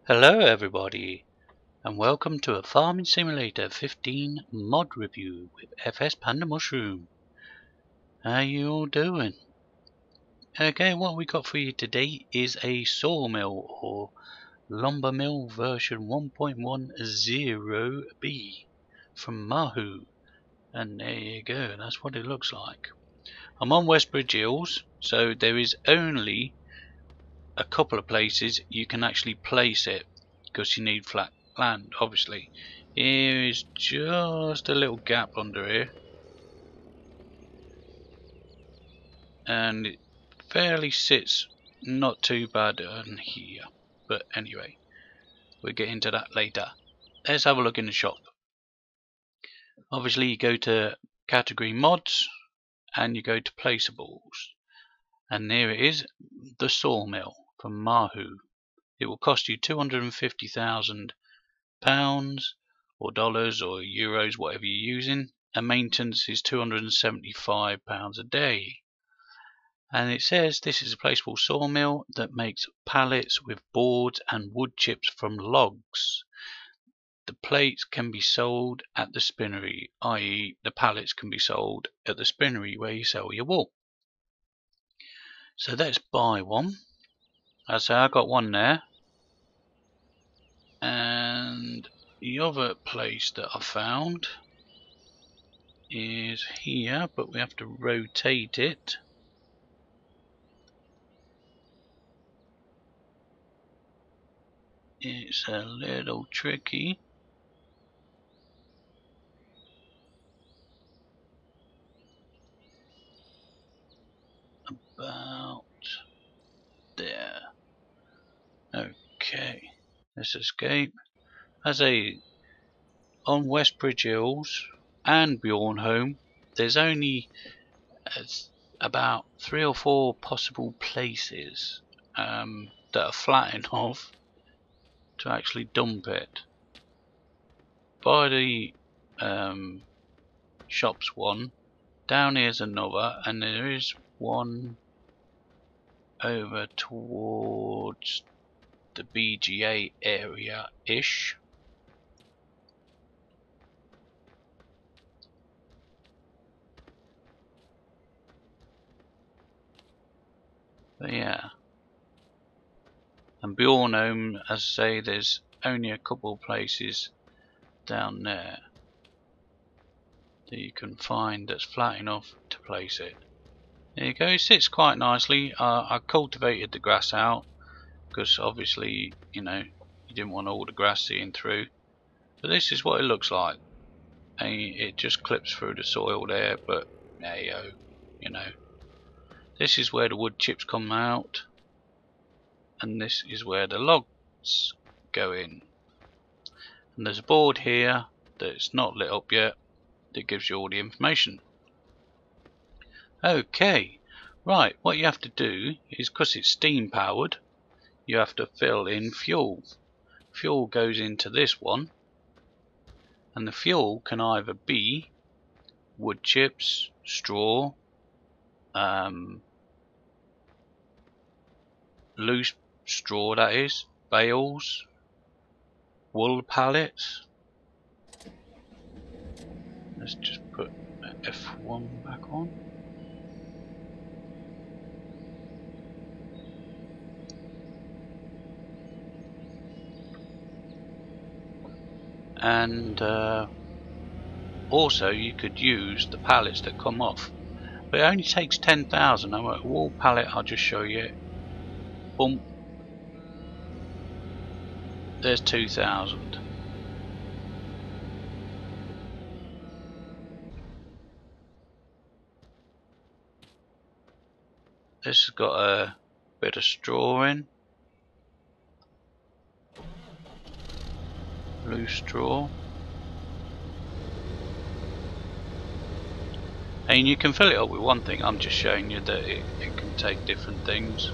Hello everybody, and welcome to a Farming Simulator 15 mod review with FS Panda Mushroom. How you all doing? Okay, what we got for you today is a sawmill or lumber mill version 1.10b from Marhu. And there you go, that's what it looks like. I'm on Westbridge Hills, so there is only a couple of places you can actually place it, because you need flat land, obviously. Here is just a little gap under here, and it fairly sits not too bad on here, but anyway, we'll get into that later. Let's have a look in the shop. Obviously you go to category mods and you go to placeables, and there it is, the sawmill from Marhu. It will cost you £250,000 or dollars or euros, whatever you're using, and maintenance is £275 a day. And it says this is a placeable sawmill that makes pallets with boards and wood chips from logs. The plates can be sold at the spinnery, i.e. the pallets can be sold at the spinnery where you sell your wool. So let's buy one. As I got one there, and the other place that I found is here, but we have to rotate it. It's a little tricky. About there. Okay, let's escape. As on Westbridge Hills and Bjornholm, there's only about 3 or 4 possible places that are flat enough to actually dump it. By the shops one, down here's another, and there is one over towards the BGA area-ish. But yeah, and Bjornholm, as I say, there's only a couple of places down there that you can find that's flat enough to place it. There you go, it sits quite nicely. I cultivated the grass out because obviously, you know, you didn't want all the grass seeing through. But this is what it looks like. And it just clips through the soil there, but hey yo, you know. This is where the wood chips come out, and this is where the logs go in. And there's a board here that's not lit up yet that gives you all the information. Okay, right, what you have to do is, because it's steam powered, you have to fill in fuel. Fuel goes into this one, and the fuel can either be wood chips, straw, loose straw, that is, bales, wool pallets. Let's just put F1 back on. And also you could use the pallets that come off, but it only takes 10,000. I'm a wool pallet, I'll just show you. Boom, there's 2,000. This has got a bit of straw in, loose straw, and you can fill it up with one thing. I'm just showing you that it can take different things.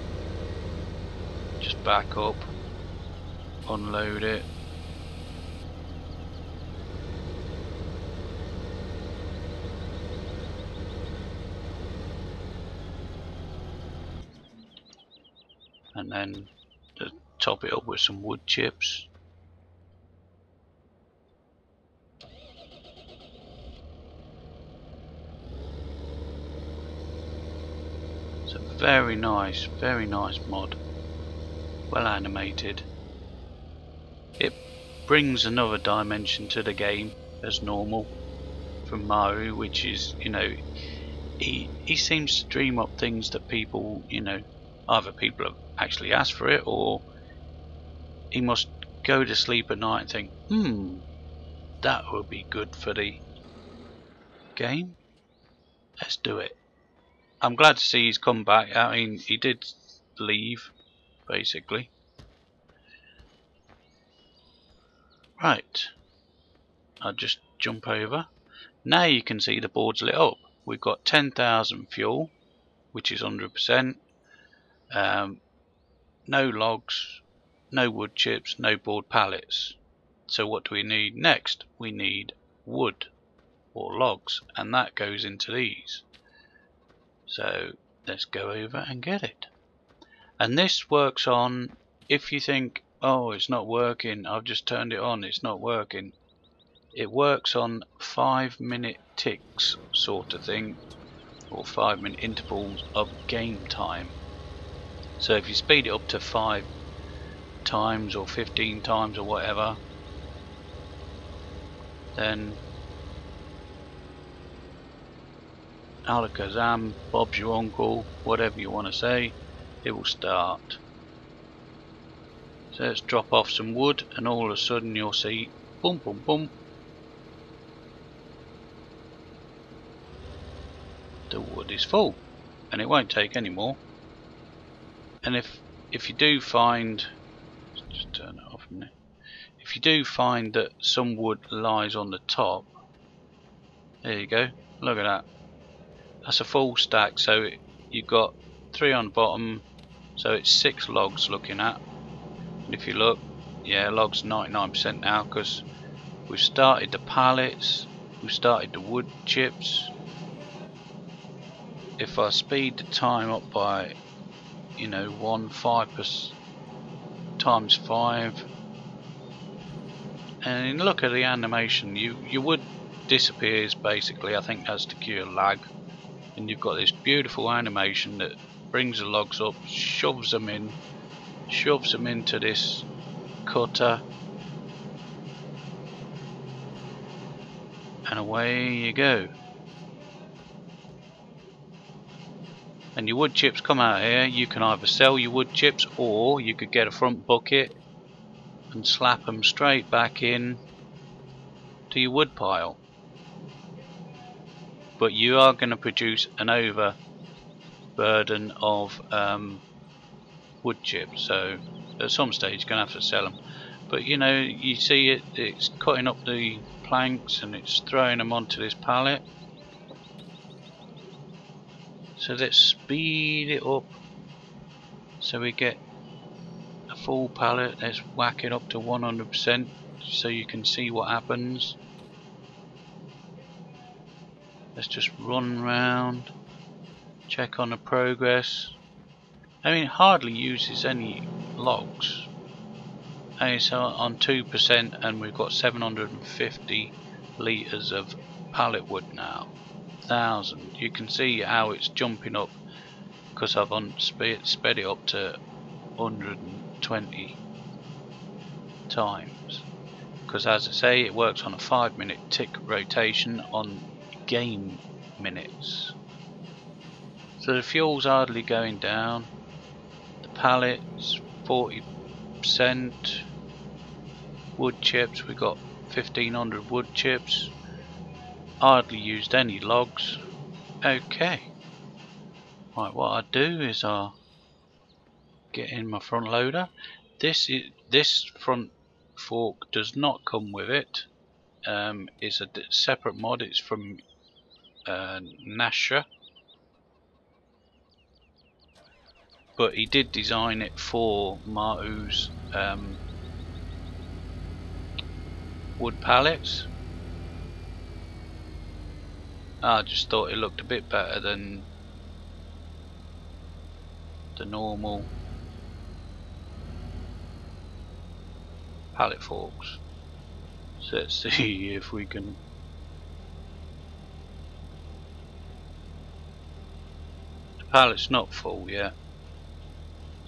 Just back up, unload it, and then top it up with some wood chips. It's a very nice mod. Well animated. It brings another dimension to the game as normal from Marhu, which is, you know, he seems to dream up things that people, you know, either people have actually asked for it, or he must go to sleep at night and think, that would be good for the game. Let's do it. I'm glad to see he's come back. I mean, he did leave, basically. Right. I'll just jump over. Now you can see the board's lit up. We've got 10,000 fuel, which is 100%. No logs, no wood chips, no board pallets. So what do we need next? We need wood or logs, and that goes into these. So let's go over and get it. And this works on, if you think, oh, it's not working, I've just turned it on, it's not working. It works on 5-minute ticks sort of thing, or 5-minute intervals of game time. So if you speed it up to 5 times or 15 times or whatever, then alakazam, Bob's your uncle, whatever you want to say, it will start. So let's drop off some wood, and all of a sudden you'll see boom boom boom, the wood is full, and it won't take any more. And if you do find, just turn it off a minute. If you do find that some wood lies on the top, there you go, look at that. That's a full stack, so you've got 3 on the bottom, so it's 6 logs looking at. And if you look, yeah, logs 99% now, because we've started the pallets, we've started the wood chips. If I speed the time up by, you know, 5 times 5, and look at the animation, your wood disappears basically. I think that's to cure lag, and you've got this beautiful animation that brings the logs up, shoves them into this cutter, and away you go. And your wood chips come out here. You can either sell your wood chips, or you could get a front bucket and slap them straight back in to your wood pile. But you are going to produce an overburden of wood chips, so at some stage you're going to have to sell them. But you know, you see it's cutting up the planks and it's throwing them onto this pallet. So let's speed it up so we get a full pallet. Let's whack it up to 100% so you can see what happens. Let's just run round, check on the progress. I mean, it hardly uses any logs. And it's on 2%, and we've got 750 litres of pallet wood now. 1,000. You can see how it's jumping up because I've sped it up to 120 times. Because as I say, it works on a 5-minute tick rotation on game minutes. So the fuel's hardly going down. The pallets 40%. Wood chips, we got 1,500 wood chips. Hardly used any logs. Okay. Right, what I do is I'll get in my front loader. This front fork does not come with it. It's a separate mod. It's from Nasha, but he did design it for Marhu's wood pallets. I just thought it looked a bit better than the normal pallet forks. So let's see if we can. The pallet's not full yet,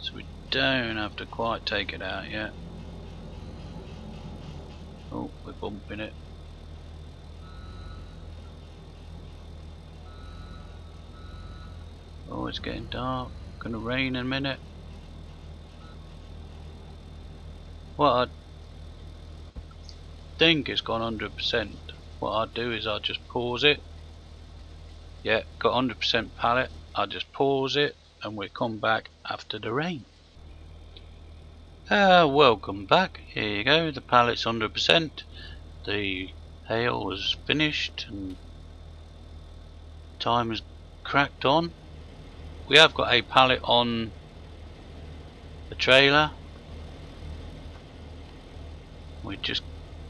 so we don't have to quite take it out yet. Oh, we're bumping it. Oh, it's getting dark. Gonna rain in a minute. What I think it's gone 100%. What I'll do is I'll just pause it. Yeah, got 100% pallet. I'll just pause it and we'll come back after the rain. Welcome back. Here you go, the pallet's 100%. The hail was finished and time has cracked on. We have got a pallet on the trailer. We just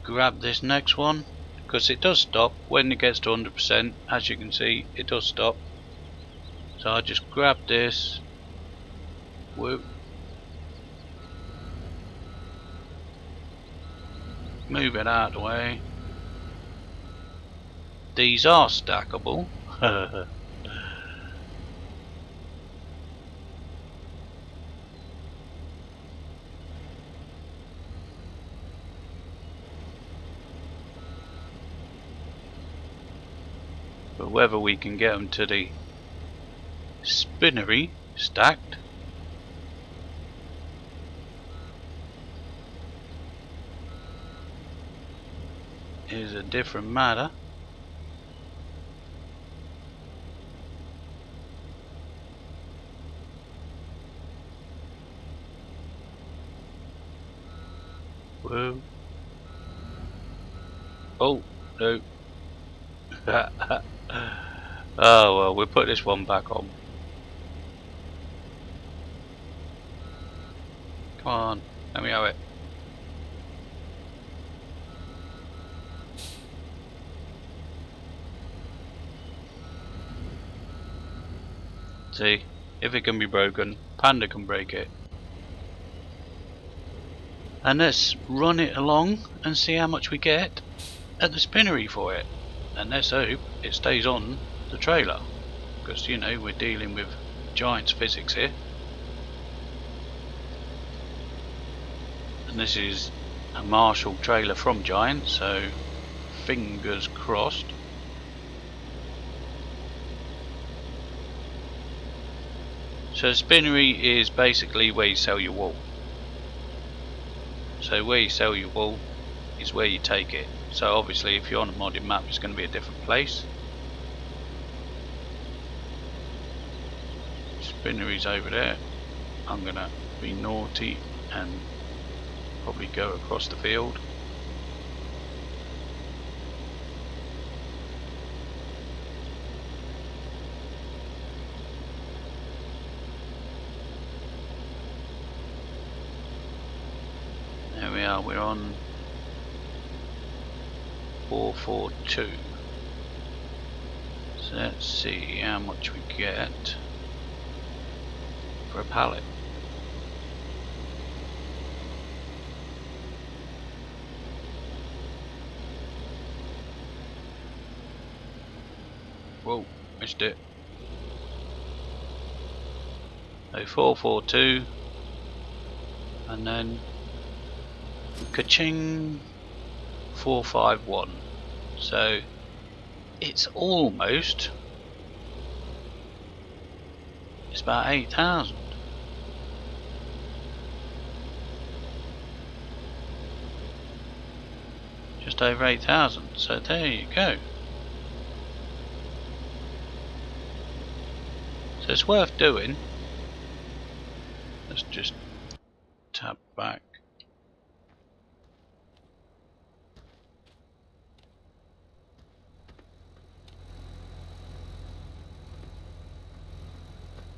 grab this next one because it does stop when it gets to 100%. As you can see, it does stop. So I just grab this. Whoop. Move it out of the way. These are stackable. But whether we can get them to the spinnery stacked is a different matter. Whoa. Oh no. Oh well, we'll put this one back on. Come on, let me have it. See, if it can be broken, Panda can break it. And let's run it along and see how much we get at the spinnery for it. And let's hope it stays on the trailer, because you know we're dealing with Giant's physics here. And this is a Marshall trailer from Giant, so fingers crossed. So the spinnery is basically where you sell your wool. So where you sell your wool is where you take it. So obviously if you're on a modded map it's going to be a different place. Spinnery's over there. I'm going to be naughty and probably go across the field. There we are, we're on 442. So let's see how much we get for a pallet. Whoa, missed it. So 442 and then ka-ching, 451. So it's almost, it's about 8,000. Just over 8,000. So there you go. So it's worth doing. Let's just tap back.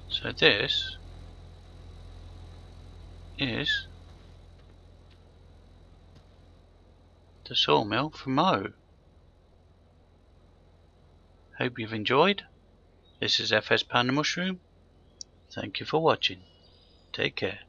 So this is the sawmill from Marhu. Hope you've enjoyed. This is FS Panda Mushroom. Thank you for watching. Take care.